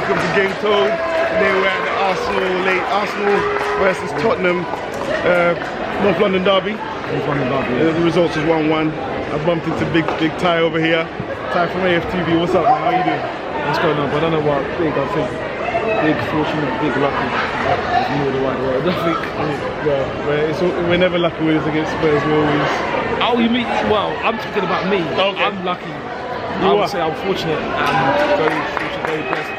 welcome to Game Told. Today we're at the Arsenal versus Tottenham North London derby. The results is 1-1. I bumped into big Ty over here. Ty from AFTV, what's up, man? How you doing? What's going on? But I don't know what big, I think big fortunate, big lucky is more the right word. I think. Yeah, we're never lucky when it's against Spurs, we're always... Oh, you mean, well, I'm talking about me. Okay. I'm lucky. I would say I'm fortunate and very fortunate, very blessed,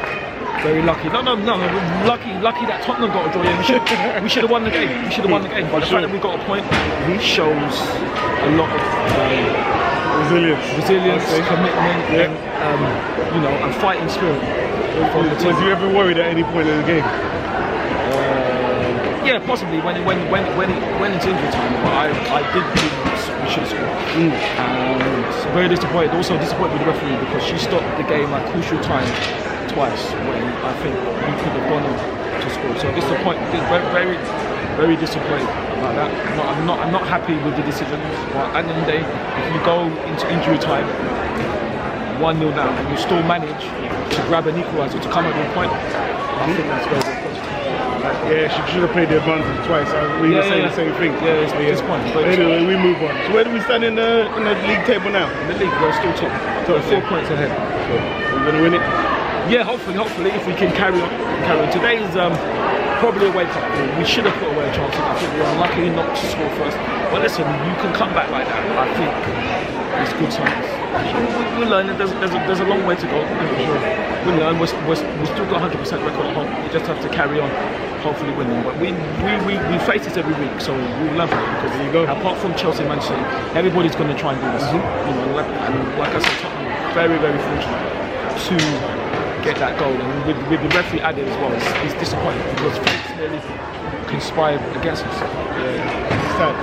very lucky. No, lucky that Tottenham got a draw. Yeah, we should have won the game. We should have won the game. But the fact that we got a point shows a lot of resilience, commitment, and fighting spirit. Was you ever worried at any point in the game? Yeah, possibly when it's injury time. But I did believe we should have scored. And very disappointed. Also disappointed with the referee because she stopped the game at crucial time twice when I think we could have gone on to score. So disappointed, very disappointed about that. I'm not happy with the decisions. But at the end of the day, if you go into injury time 1-0 down and you still manage to grab an equaliser to come at one point, I think that's very positive. Yeah, she should have played the advantage twice. We were saying the same thing. Yeah, it's disappointing. But anyway, we move on. So where do we stand in the league table now? In the league, we're still top. 4 points ahead. So we're going to win it? Yeah, hopefully, if we can carry on. Today is probably a wake-up call. We should have put away a chance. I think we were unlucky not to score first. But listen, you can come back like that. I think it's good signs. We'll learn. There's a long way to go. We'll learn. We've still got 100% record at home. We just have to carry on, hopefully winning. But we face this every week, so we'll learn from it. Because there you go. Apart from Chelsea and Man City, everybody's going to try and do this. And like I said, Tottenham very fortunate to get that goal. And with the referee added as well, it's disappointing because fakes nearly conspired against us. Yeah, sad.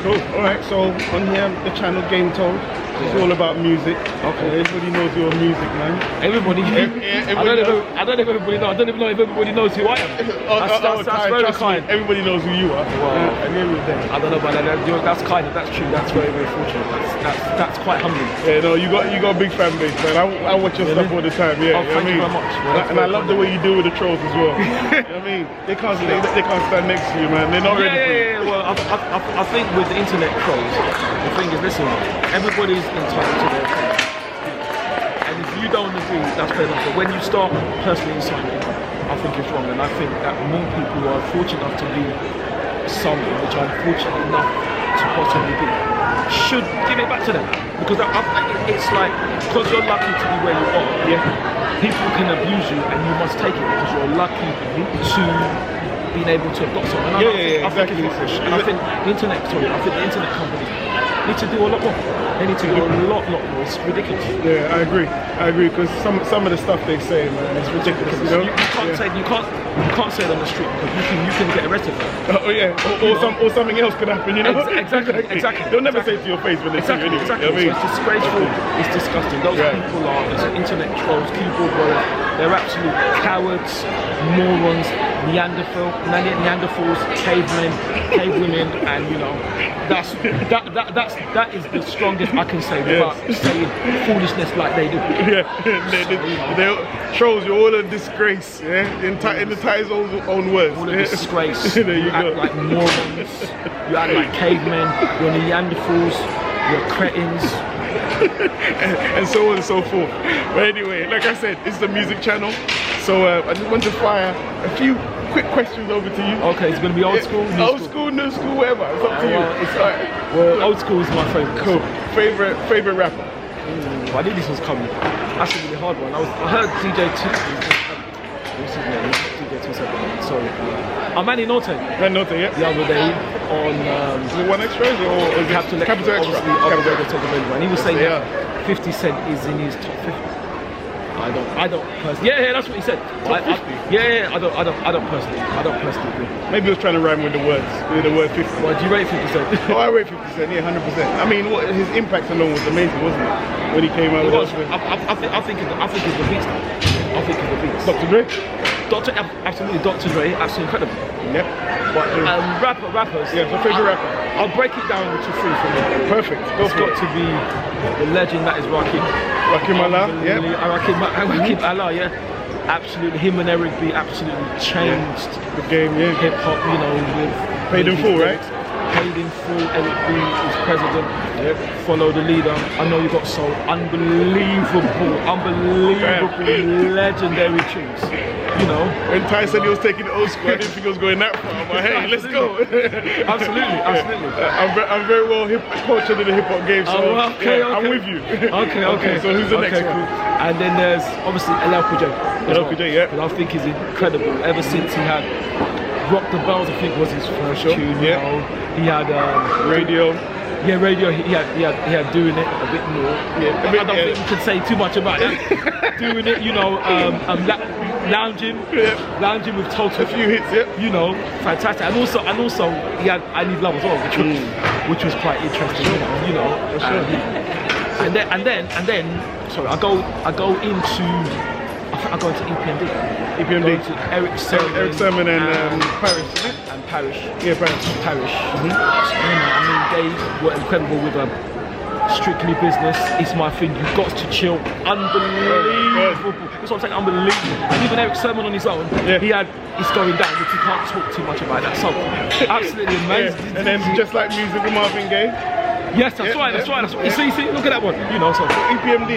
Cool. All right. So on here, the channel Game Told. It's all about music. Okay. Everybody knows your music, man. Everybody. I don't know if everybody knows. I don't even know if everybody knows who I am. That's very kind. Everybody knows who you are. Well, at the end of the day. I don't know about that. That's kind. That's true. That's very fortunate. That's quite humbling. Yeah, no, you got a big fan base, man. I watch your stuff all the time. Yeah. Thank you very much. And I love the way you deal with the trolls as well. You know what I mean? They can't stand next to you, man. They're not ready for you. Yeah. Well, I think with the internet trolls, the thing is, listen, everybody's entitled to their opinion. And if you don't agree, that's fair enough. But when you start personally insulting, I think it's wrong. And I think that more people who are fortunate enough to be something, which I'm fortunate enough to possibly be, should give it back to them. Because it's like, because you're lucky to be where you are, people can abuse you and you must take it because you're lucky to being able to adopt something. I think it's rubbish. And I think the internet companies need to do a lot more. They need to do a lot more. It's ridiculous. Yeah, I agree because some of the stuff they say, man, it's ridiculous. You can't say it on the street because you can get arrested for it. Oh yeah, or something else could happen. You know. Exactly. They'll never say it to your face when they see you anyway. Exactly. So it's disgraceful. It's disgusting. Those people are internet trolls, keyboard warriors. They're absolute cowards, morons, Neanderthals, cavewomen, and that is the strongest I can say without saying foolishness like they do. They're trolls. You're all a disgrace. Yeah, in Ty's own words. All a disgrace. There you act go. like morons. You act like cavemen. You're Neanderthals. You're cretins. and so on and so forth. But anyway, like I said, it's the music channel. So I just want to fire a few quick questions over to you. Okay, it's going to be old school, new school, whatever. It's up to you. Well, old school is my favourite. Cool. Favorite rapper? I knew this was coming. That's a really hard one. I heard DJ 2. What's his name? DJ 2 Sorry. Manny Norte. Yeah. The other day on. Is it One Extra or Capital Extra? Obviously, and he was saying that 50 Cent is in his top 50. I don't personally. Yeah, that's what he said. I don't personally agree. Maybe he was trying to rhyme with the words, with the word 50. Well, do you rate 50 Cent? Oh, I rate 50 Cent. Yeah, 100%. I mean, his impact alone was amazing, wasn't it? When he came out with us. I think it's the beats. I think it's the beats. Dr. Dre. Absolutely, Dr. Dre, absolutely incredible. Yep. But rappers. Yeah, so favorite rapper. I'll break it down into 3 for me. Perfect. It's got to be the legend that is Rakim. Rakim Allah, yeah. Rakim Allah, yeah. absolutely, him and Eric B absolutely changed the game, hip hop, you know, with paid in full, right? Paid in full. Eric B is president. Follow the leader. I know you got so unbelievable, legendary tunes. You know, when Ty said he was taking the old school, I didn't think he was going that far. But hey, let's go. Absolutely. I'm very well cultured in the hip hop game, so okay. I'm with you. Okay. So who's the next one? Cool. And then there's obviously LL Cool J. Yeah. I think he's incredible. Ever since he had Rock the Bells, I think was his first tune. You know, he had Radio. Yeah, Radio. He had Doing It a bit more. Yeah, I don't think we can say too much about that. Doing It, you know, lounging with Total. A few hits, you know, fantastic. And also he had I Need Love as well, which was quite interesting. You know. For sure. And then, sorry, I go into EPMD. EPMD. To Eric Sermon and Parish, isn't it? And Parish. Yeah, Parish. You know, I mean, they were incredible with Strictly Business. It's My Thing. You got to chill. Unbelievable. That's what I'm saying. Unbelievable. And even Eric Sermon on his own, it's going down, which you can't talk too much about that. So absolutely amazing. And then just like music with Marvin Gaye. Yes, that's right. You see, look at that one. You know, so EPMD,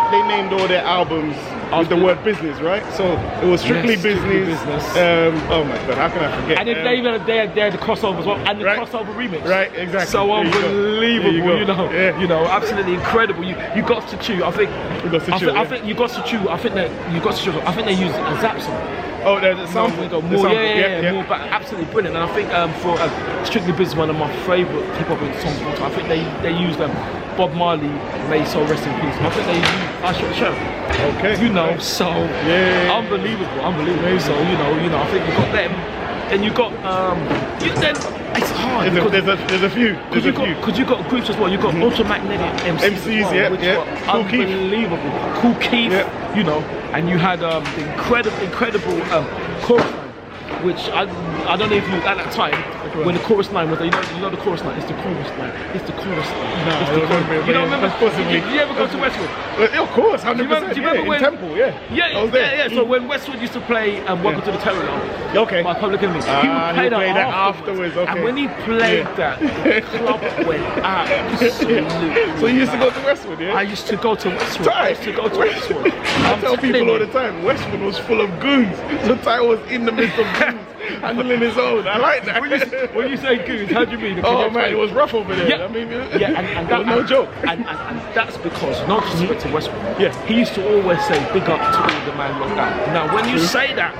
they named all their albums with the word business, right? So it was Strictly Business. Oh my God, how can I forget? And then they had the crossover as well, and the crossover remix. Right, exactly. So unbelievable, you know, absolutely incredible. You got to chew. I think you got to chew. I think they used a Zap song. Oh, there's a sample. More, but absolutely brilliant. And I think for Strictly Business, one of my favourite hip hop songs of all time. I think they used Bob Marley, may his soul rest in peace. And I think they used I Shot the Sheriff. Okay. You know, so unbelievable. So you know, I think you got them. Then you got then it's hard. There's a few. Because you got groups as well. You got Ultramagnetic MCs, which were unbelievable. Cool Keith, you know, and you had the incredible chorus line, which I don't know if you at that time when the chorus line was, you know the chorus line. It's the chorus line. It's the chorus line. No, you don't remember? Possibly. Did you ever go to Westwood? Of course, 100%. Do you remember when in Temple? Yeah. I was there. Yeah. So when Westwood used to play Welcome to the Terror Zone, by Public Enemy, he would play that afterwards. Okay. And when he played that, the club went absolutely. So you used to go to Westwood, yeah? I used to go to Westwood. I tell people all the time, Westwood was full of goons. So Ty was in the midst of goons, handling his own. I like that. When you say goons, how do you mean? Oh man, it was rough over there. Yeah, I mean, and that, no joke. And that's because, not just to Westwood, he used to always say, big up to all the man locked down. Now, when you say that,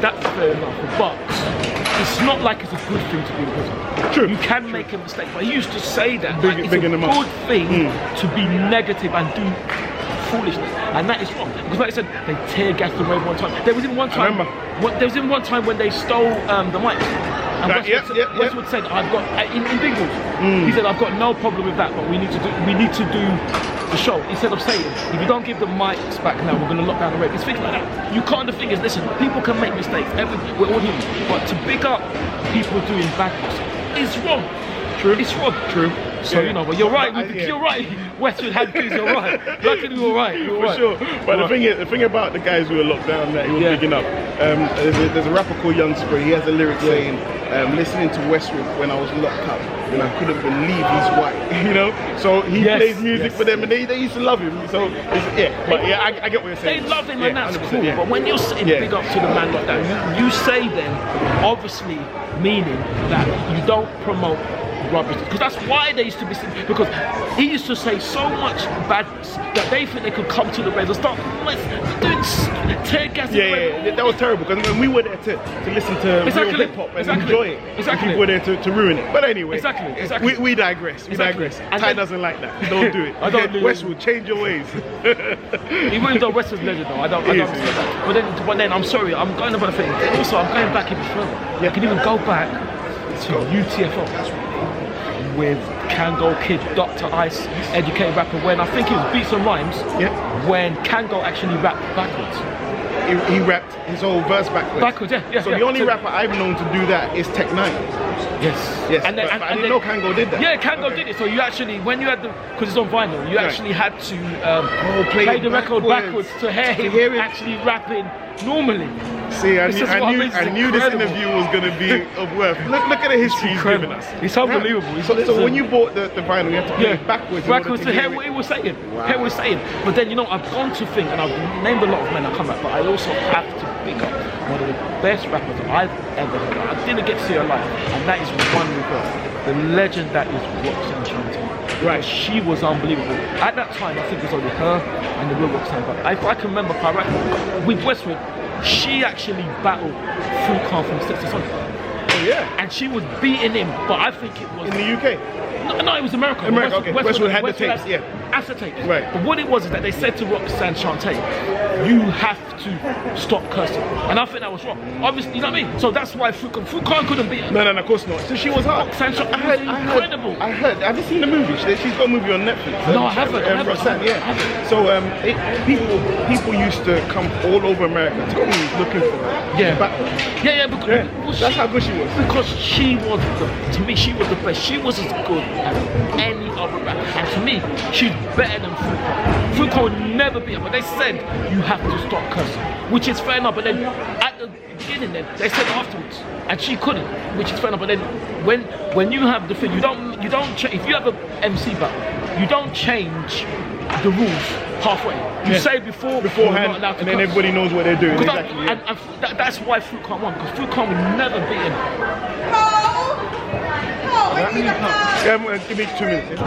that's fair enough, but it's not like it's a good thing to be in prison. True. You can make a mistake, but he used to say that it's a good thing to be negative and do foolishness, and that is wrong. Because like I said, they tear gassed the road one time. There was in one time when they stole the mics. And Westwood said, "I've got in Bingles." He said, "I've got no problem with that, but we need to do the show." Instead of saying, "If you don't give the mics back now, we're going to lock down the rave." It's things like that. You can't. The thing is, listen, people can make mistakes. We're all human, but to big up people doing bad things is wrong. True. It's wrong. True. So you know, but you're right. You're right. Westwood had kids. You're right. Luckily, you're right. For sure. But the thing about the guys who were locked down that he was picking up, there's a rapper called Young Spray. He has a lyric saying, "Listening to Westwood when I was locked up, and I couldn't believe he's white." You know. So he plays music for them, and they used to love him. So I get what you're saying. They love him, and that's cool. But when you're saying big up to the man locked down, you say then, obviously meaning that you don't promote rubbish, because that's why they used to be, because he used to say so much badness that they think they could come to the radio and start doing tear gas. That was terrible, because when we were there to listen to real hip hop and enjoy it, people were there to ruin it. But anyway, we digress. Ty doesn't like that. Don't do it. I don't do Westwood, change your ways. Even though Westwood's legend though, I don't understand that. But then I'm sorry, I'm going about the thing. Also, I'm going back even further. I can even go back to UTFO. With Kango Kid, Dr. Ice, Educated Rapper, when I think it was Beats and Rhymes, when Kango actually rapped backwards. He rapped his whole verse backwards. So the only rapper I've known to do that is Tech 9. Yes, And then, but I didn't know Kango did that. Yeah, Kango did it. So you actually, when you had the, because it's on vinyl, you actually had to play the record backwards to hear him actually rapping normally. See, I knew this interview was going to be of worth. Look at the history he's given us. It's unbelievable. So when you bought the vinyl, you had to play it backwards to hear what he was saying. Hear what he was saying. But then, you know, I've gone to think, and I've named a lot of men that come back, but I also have to pick up one of the best rappers I've ever heard. I didn't get to see her live, and that is one regret. The legend that is Roxanne Shante. Right. She was unbelievable. At that time, I think it was only her and the real Roxanne. But if I can remember correctly, with Westwood, she actually battled Fukan from Six to Sunday. Oh yeah. And she was beating him, but I think it was in the UK. No, it was America. Okay. Westwood had the tapes, acetate. Right. But what it was is that they said to Roxanne Shante, you have to stop cursing. And I think that was wrong. Obviously, you know what I mean? So that's why Fukan couldn't beat her. No, of course not. So she was hard. Roxanne Shante was incredible. I heard. Have you seen the movie? She's got a movie on Netflix. No, I haven't. Roxanne, So people used to come all over America looking for her. Yeah. Because that's how good she was. Because she was, to me, she was the best. She was as good as any other rapper. And to me, she's better than Fukan. Fukan would never beat her, but they said you have to stop cursing, which is fair enough. But then at the beginning, they said afterwards, and she couldn't, which is fair enough. But then when you have the thing, you don't if you have an MC battle, you don't change the rules halfway. You say beforehand, and then everybody knows what they're doing. Exactly. And that's why Fukan won, because Fukan would never beat him. Give me 2 minutes.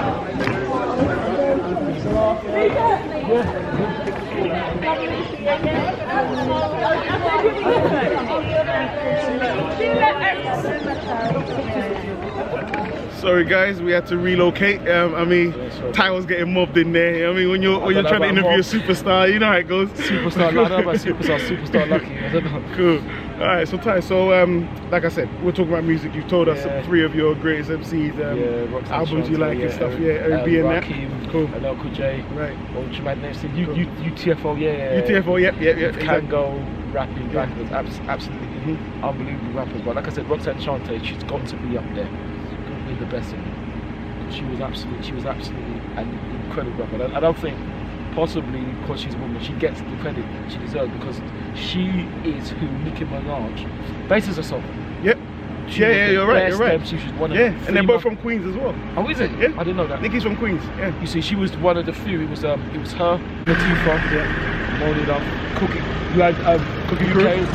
Sorry guys, we had to relocate. I mean, Ty was getting mobbed in there. I mean, when you're trying to interview a superstar, you know how it goes. Superstar, I don't know about superstar lucky. I don't know. Cool. All right, so Ty, like I said, we're talking about music. You've told us 3 of your greatest MCs, albums you like and stuff. R&B and that. Cool. LL Cool J. Right. Ultra Magnificent. UTFO. UTFO. Yep. Kango, rapping backwards. Absolutely unbelievable rappers. But like I said, Roxanne Shante, she's got to be up there. The best of it. She was absolutely an incredible rapper. I don't think possibly because she's a woman she gets the credit she deserves, because she is who Nicki Minaj bases herself. Yep. You're right. She was one of and they're both from Queens as well. Oh, is it? Yeah. I didn't know that. Nicki's from Queens. Yeah. You see, she was one of the few. It was her, Latifah, Molly Love, Cookie. You had Cookie Crew.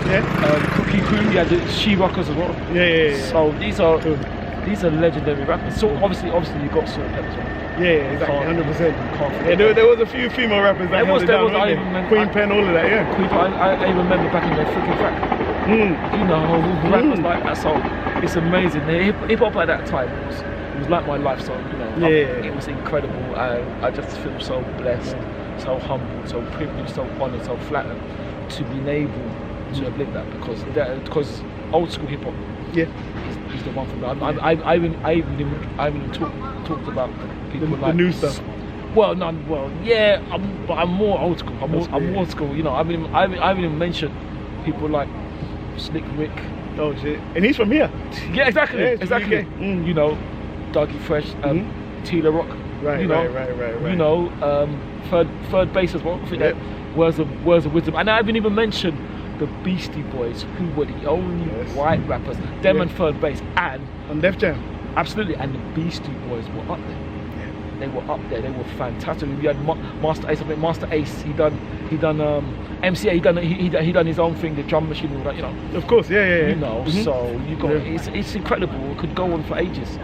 Cookie Crew. You had the She Rockers as well. Yeah. So these are legendary rappers. So obviously you got Salt Pepper as well. Yeah, exactly, 100%. There was a few female rappers that held it down. Queen Pen, all of that, Queen Pen, I remember back in their freaking track. You know, rappers like that. So it's amazing. Hip hop at that time was like my life. So you know, it was incredible. I just feel so blessed, so humbled, so privileged, so honoured, so flattered to be able to have lived that, because old school hip hop. Is the one for me. I even talked about people like the new stuff. But I'm more old school. I'm old school. You know, I haven't even mentioned people like Slick Rick. Oh shit! And he's from here. Yeah, exactly. You know, Dougie Fresh, Tila Rock. Right. You know, third base as well. I think that words of wisdom. And I haven't even mentioned the Beastie Boys, who were the only white rappers, them and Third Base, and on Def Jam. Absolutely, and the Beastie Boys were up there. They were up there. They were fantastic. We had Master Ace. I think Master Ace. He done MCA. He done his own thing, the drum machine, all that. You know. Of course, yeah. You know, so you got it's incredible. It could go on for ages.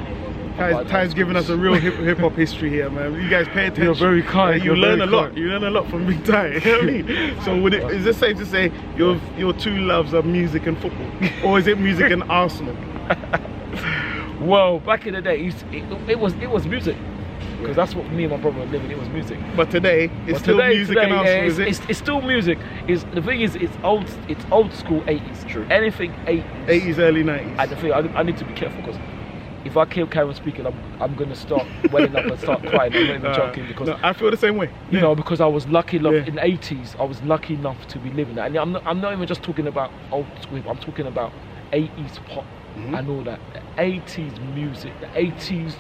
Ty's giving us a real hip hop history here, man. You guys pay attention. You're very kind. You learn a lot. You learn a lot from Big Ty. You know what I mean? So is it safe to say your 2 loves are music and football, or is it music and Arsenal? Well, back in the day, it was music, because that's what me and my brother were living. It was music. But today, it's still music and Arsenal. Is it? It's still music. The thing is, it's old school 80s. True. Anything 80s, early 90s. And the thing, I need to be careful, because if I carry on speaking, I'm going to start welling up and start crying. I'm not even joking, because I feel the same way. You know, because I was lucky enough in the 80s. I was lucky enough to be living that, and I'm not even just talking about old school. I'm talking about 80s pop and all that. The 80s music, the 80s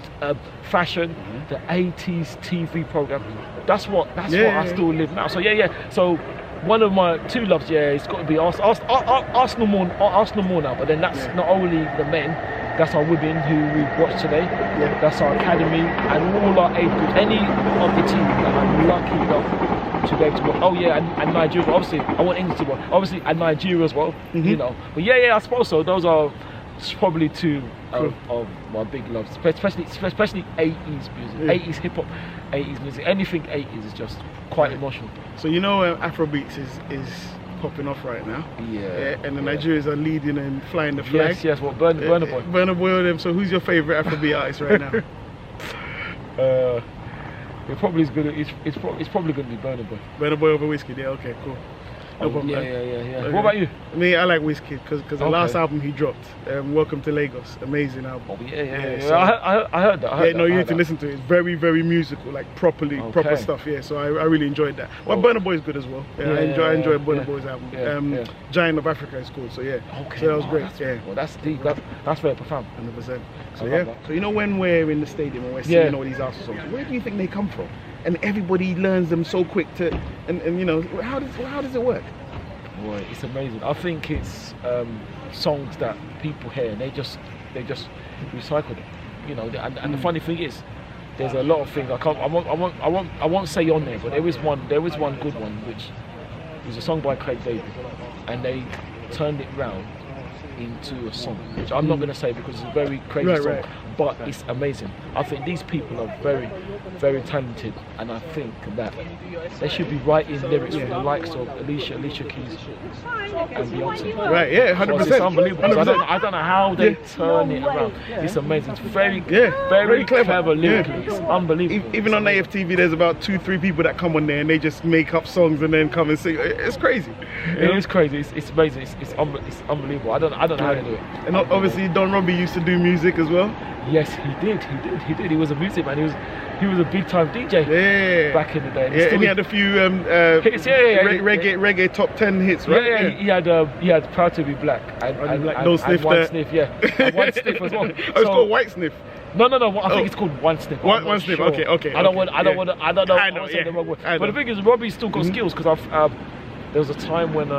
fashion, the 80s TV program. That's what I still live now. So So one of my two loves, it's got to be Arsenal more now. But then that's not only the men. That's our women who we've watched today. That's our academy and all our age groups. Any of the team that I'm lucky enough to be able to watch. Oh yeah, and Nigeria. Obviously, I want England to watch. Obviously, and Nigeria as well. You know. But I suppose so. Those are probably two of my big loves, especially 80s music, 80s hip hop, 80s music. Anything 80s is just quite emotional. So you know, Afrobeats is popping off right now. And the Nigerians are leading and flying the flag. Yes. Well, Burna Boy. Burna Boy with them. So who's your favorite Afrobeat artist right now? It probably is good. It's probably going to be Burna Boy. Burna Boy over Wizkid. Yeah. Okay. Cool. No problem, man. Okay. What about you? Me, I like Wizkid because the last album he dropped, Welcome to Lagos, amazing album. So, I heard that. You need to listen to it. It's very, very musical, like proper stuff. Yeah, so I really enjoyed that. Well, Burna Boy is good as well. I enjoy Burna Boy's album. Giant of Africa is called. So so that was great. Well, that's deep. That's very profound. 100%. So so you know when we're in the stadium and we're singing all these Arsenal songs, where do you think they come from? And everybody learns them so quick and you know, how does it work? Boy, it's amazing. I think it's songs that people hear and they just recycle them. You know, and the funny thing is, there's a lot of things I won't say on there, but there is one good one which was a song by Craig David, and they turned it round into a song, which I'm not going to say because it's a very crazy song, but it's amazing. I think these people are very, very talented, and I think that they should be writing lyrics for the likes of Alicia Keys and Beyonce. Right, yeah, 100%. It's unbelievable. 100%. I don't know how they turn it around. It's amazing. It's very clever lyrically. It's unbelievable. Even on AFTV, there's about 2-3 people that come on there and they just make up songs and then come and sing. It's crazy. It is crazy. It's amazing. It's unbelievable. I don't know how they do it. And obviously, Don Robbie used to do music as well. Yes, he did. He was a music man. He was a big time DJ back in the day. And he had a few hits, reggae top 10 hits, right? He had Proud to Be Black and No Sniff, One Sniff, and One Sniff as well. It's called White Sniff. No. I think it's called One Sniff. One Sniff. Sure. Okay. I don't know. I don't say the wrong word. But the thing is, Robbie's still got skills because there was a time when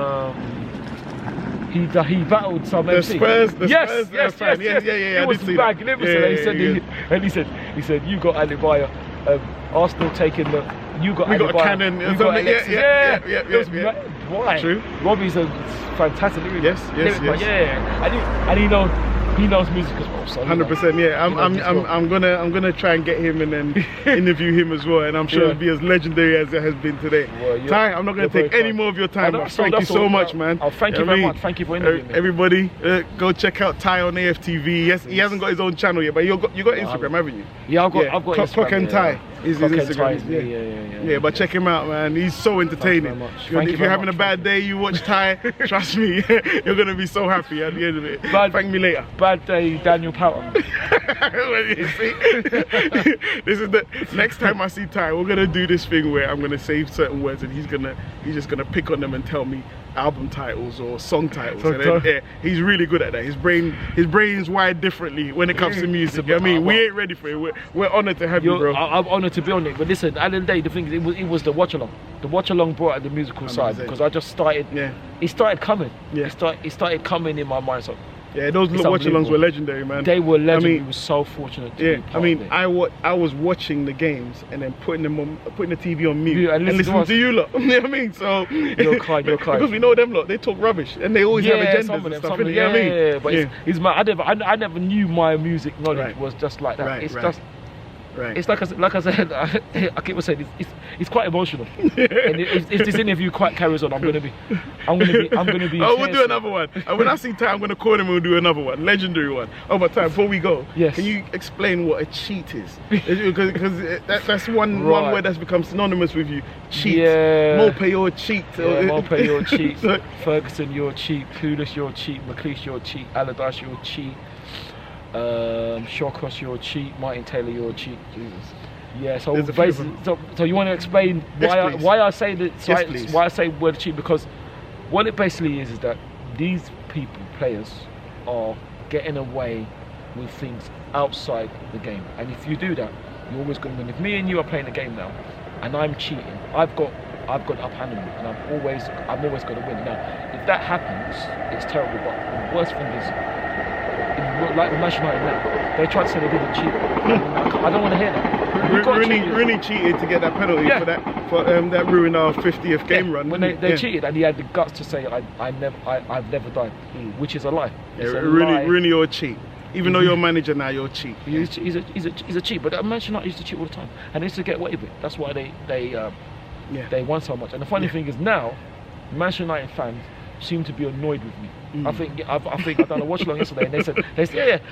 he battled some MC. Spurs. Yes. Yeah. He was magnificent. He said, you got Alibaya, Arsenal taking the. You got Cannon. You got Alexis. Yeah. Why? True. Robbie's a fantastic lyric. Yes. And he knows music as well. So 100%. Yeah. I'm gonna try and get him and then interview him as well, and I'm sure it'll be as legendary as it has been today. Well, Ty, I'm not gonna take any more of your time. Thank you so much, man. Oh, thank you very much. Thank you for interviewing me. Everybody, go check out Ty on AFTV. Yes, he hasn't got his own channel yet, but you got Instagram, haven't you? Yeah, I've got Instagram. Clock and Ty is his Instagram. Yeah, but check him out, man. He's so entertaining. If you're having a bad day, you watch Ty. Trust me, you're gonna be so happy at the end of it. Thank me later. Bad day, Daniel Powell. You see? This is the next time I see Ty, we're gonna do this thing where I'm gonna say certain words and he's just gonna pick on them and tell me album titles or song titles. And then, he's really good at that. His brain's wired differently when it comes to music. I mean, we ain't ready for it. We're honoured to have you, bro. I'm honoured to be on it. But listen, at the end of the day, the thing is, it was the watch along. The watch along brought out the musical side because I just started. It started coming. It started coming in my mind. So. Yeah, those watch-alongs were legendary, man. They were legendary. We were so fortunate to be part of it. I was watching the games and then putting the TV on mute and listening to you lot. You know what I mean? So you're kind. Because we know them lot, they talk rubbish and they always have agendas and stuff. You know what I mean? But it's I never knew my music knowledge was just like that. It's just. Right. It's like I said, I keep saying it's quite emotional. And if this interview quite carries on, I'm gonna be. Oh, we'll do another one. And when I see Ty, I'm gonna call him. We'll do another one, legendary one. Oh, but Ty, before we go, can you explain what a cheat is? Because that's one word that's become synonymous with you. Cheat. Yeah. Mope, you're cheat. Mope, you're cheat. Ferguson, you're cheat. Pulis, you're cheat. McLeish, you're cheat. Allardyce, you're cheat. Shawcross, you're cheat. Martin Taylor, you're cheat. Jesus. Yeah. So basically, so you want to explain why I say that? Why I say word cheat? Because what it basically is that these players, are getting away with things outside the game. And if you do that, you're always going to win. If me and you are playing a game now, and I'm cheating, I've got the upper hand on you, and I'm always going to win. Now, if that happens, it's terrible. But the worst thing is, like with Manchester United now, they tried to say they didn't cheat. I don't want to hear that. Rooney cheated to get that penalty for that ruined our 50th game run. When they cheated, and he had the guts to say, I've never done, which is a lie. Rooney or cheat. Even though you're a manager now, you're cheat. He's a cheat, but Manchester United used to cheat all the time, and they used to get away with it. That's why they won so much. And the funny thing is now, Manchester United fans seem to be annoyed with me. I think I done a watch along yesterday, and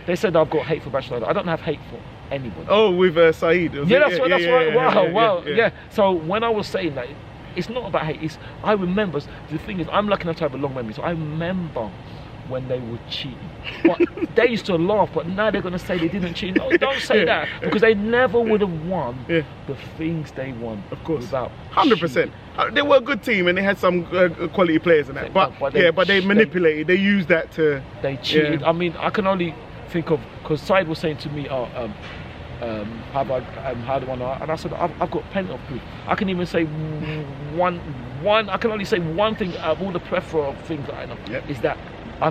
they said I've got hate for Manchester United. I don't have hate for anybody. Oh, with Saeed. That's right. Wow. So when I was saying that, it's not about hate. I remember. The thing is, I'm lucky enough to have a long memory, so I remember when they were cheating. But they used to laugh, but now they're going to say they didn't cheat. No, don't say that, because they never would have won the things they won. Of course, without 100%. They were a good team, and they had some quality players in that. But they manipulated. They used that to. They cheated. I mean, I can only think of, because Said was saying to me, how do I know? And I said, I've got plenty of proof. I can even say one. I can only say one thing out of all the plethora of things that I know is that. I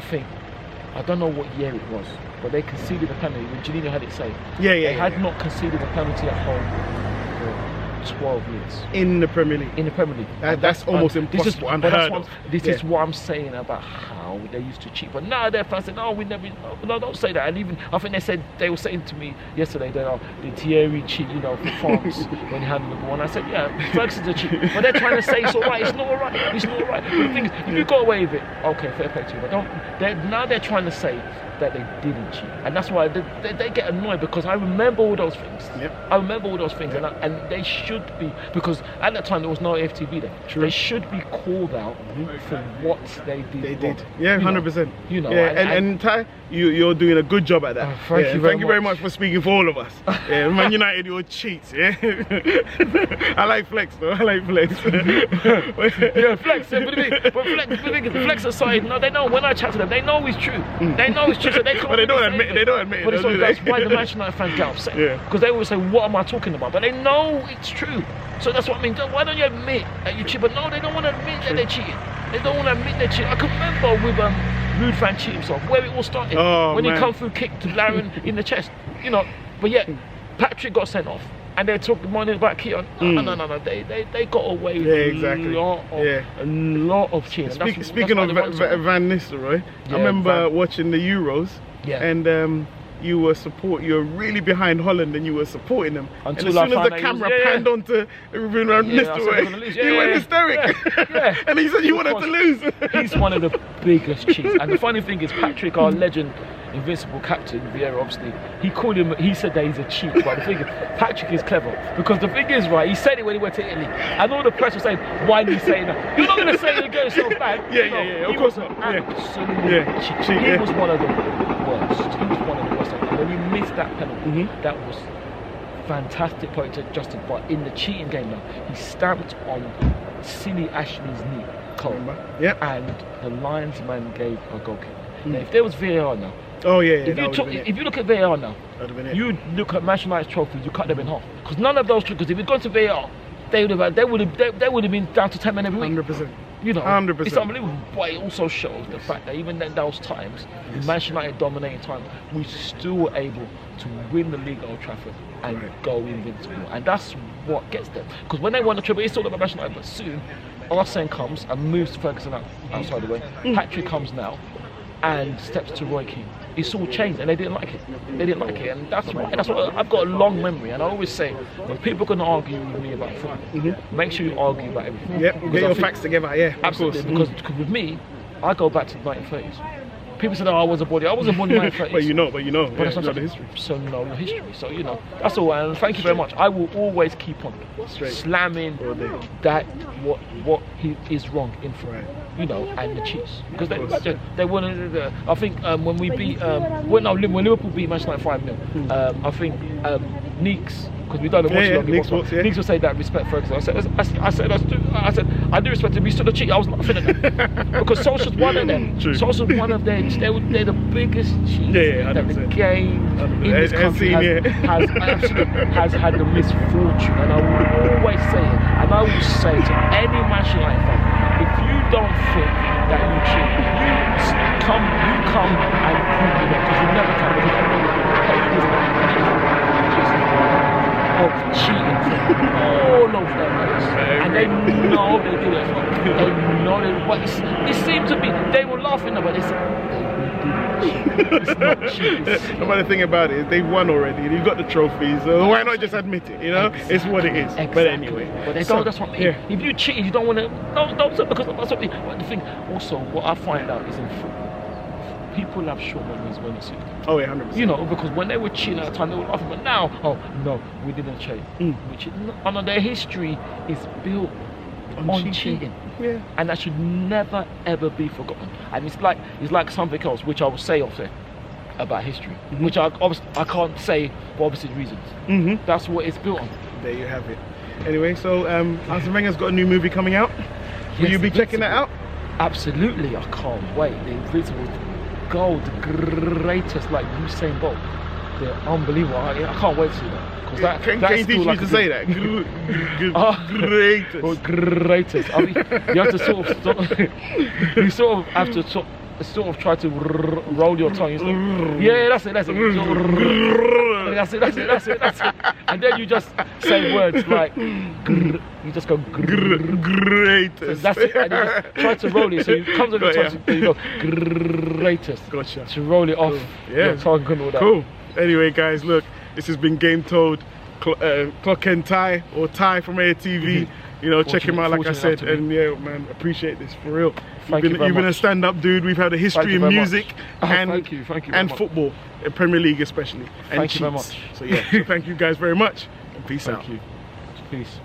don't know what year it was, but they conceded a penalty when Janino had it saved. They had not conceded a penalty at home for 12 years. In the Premier League. That's almost impossible. This is what I'm saying about how they used to cheat. But now they're fans saying, no, don't say that. And even, I think they were saying to me yesterday that did Thierry cheat, for France when he handled the ball. And I said, yeah, Ferguson's a cheat. But they're trying to say it's all right. It's not all right. It's not all right. But the thing is, if you got away with it, okay, fair play to you. But now they're trying to say that they didn't cheat, and that's why they get annoyed, because I remember all those things. I remember all those things, and they should be, because at that time there was no AFTV there. They should be called out for what they did. Wrong. Yeah, 100%. And Ty, you're doing a good job at that. Thank you very much for speaking for all of us. Man United, you're cheats. I like flex though. I like flex. Flex. But flex aside, no, they know when I chat to them, they know it's true. They know it's true. So they can't. But they don't admit it. But that's why the Manchester United fans get upset. Because they always say, "What am I talking about?" But they know it's true. So that's what I mean. Why don't you admit that you cheat? But no, they don't want to admit that they're cheating. They don't want to admit they're cheating. I can remember with Rude fan cheat himself, where it all started. When he come through, kicked Laren in the chest. But yet Patrick got sent off. And they talked morning about Keaton. No. They got away with a lot of cheating. Speaking of Van Nistelrooy, I remember watching the Euros, and you were really behind Holland, and you were supporting them. And as soon as the camera panned onto Van Nistelrooy, you went hysteric. And he said you wanted to lose. He's one of the biggest cheats. And the funny thing is, Patrick, our legend, invincible captain, Vieira, obviously, he said that he's a cheat. But the thing is, Patrick is clever, because the thing is, right, he said it when he went to Italy, and all the press was saying, why did he say that? You're not going to say it again so bad. Of course not. Absolutely. He was one of the worst. And when you missed that penalty, that was fantastic point to Justin. But in the cheating game now, he stamped on silly Ashley's knee, and the linesman gave a goal kick. Now, if there was VAR now, if you look at VAR now, you look at Manchester United's trophies, you cut them in half, because none of those, because if it gone to VAR, they would have been down to 10 men every week. 100%. 100%. It's unbelievable. But it also shows the fact that even in those times, Manchester United dominating time, we still were able to win the league at Old Trafford and go invincible. And that's what gets them. Because when they won the treble, it's all about Manchester United. But soon, Arsene comes and moves Ferguson outside the way. Patrick comes now and steps to Roy Keane. It's all changed, and they didn't like it. And that's why I've got a long memory. And I always say, when people are going to argue with me about football, make sure you argue about everything. Get your facts together. Absolutely. Because with me, I go back to the 1930s. People said, I wasn't born in the 1930s. but you know that's not the history. So know your history. So that's all. And thank you very much. I will always keep on slamming that what he is wrong in football. you know, and the Chiefs, because they wanted. I think when we beat, when Liverpool beat Manchester United 5-0, I think Neeks. Because we don't watch it on the box. Neeks will say that respect Ferguson. I said I do respect him. We stood the cheat. I was laughing at them because Solskjaer's one of them. Solskjaer's one of them. They're the biggest cheats that the game in this country has had the misfortune. And I will always say it. And I will say to any Manchester United fan, if you don't think that you cheat, you come and prove it, because you never can. Of cheating from all of them, and they know they do it. They know they. But it seemed to be they were laughing about this. It's not cheating. The other thing about it is they've won already. They've got the trophies. So why not just admit it? You know, it's what it is. But anyway, but they don't. That's what I mean. If you cheat, you don't want to. Don't because that's something. But the thing also, what I find out is in football, people have short memories when it's. Oh yeah, 100%. You know, because when they were cheating at the time, they were laughing. But now, oh no, we didn't cheat. Their history is built on cheating. Yeah. And that should never ever be forgotten. And it's like something else, which I will say off there about history, which I can't say for obvious reasons. That's what it's built on. There you have it. Anyway, so Arsene Wenger's got a new movie coming out. Will you be checking that out? Absolutely, I can't wait. The Invincible goal, the greatest, like Usain Bolt. They're unbelievable. I can't wait to see that. Can you teach me to say that? Greatest. Greatest. I mean, you have to sort of have to sort of try to roll your tongue. That's it. That's it. And then you just say words like you just go greatest. So that's it. And you just try to roll it. So it comes on your tongue. So you go greatest. Gotcha. To roll it off your tongue and all that. Cool. Anyway, guys, look, this has been Game Told. Clock and Ty, or Ty from AFTV. You know, check him out, like I said, and yeah, man, appreciate this for real. You've been a stand-up dude. We've had a history in music and football, in Premier League especially. Thank you very much. So yeah, so thank you guys very much, and peace out. Thank you. Peace.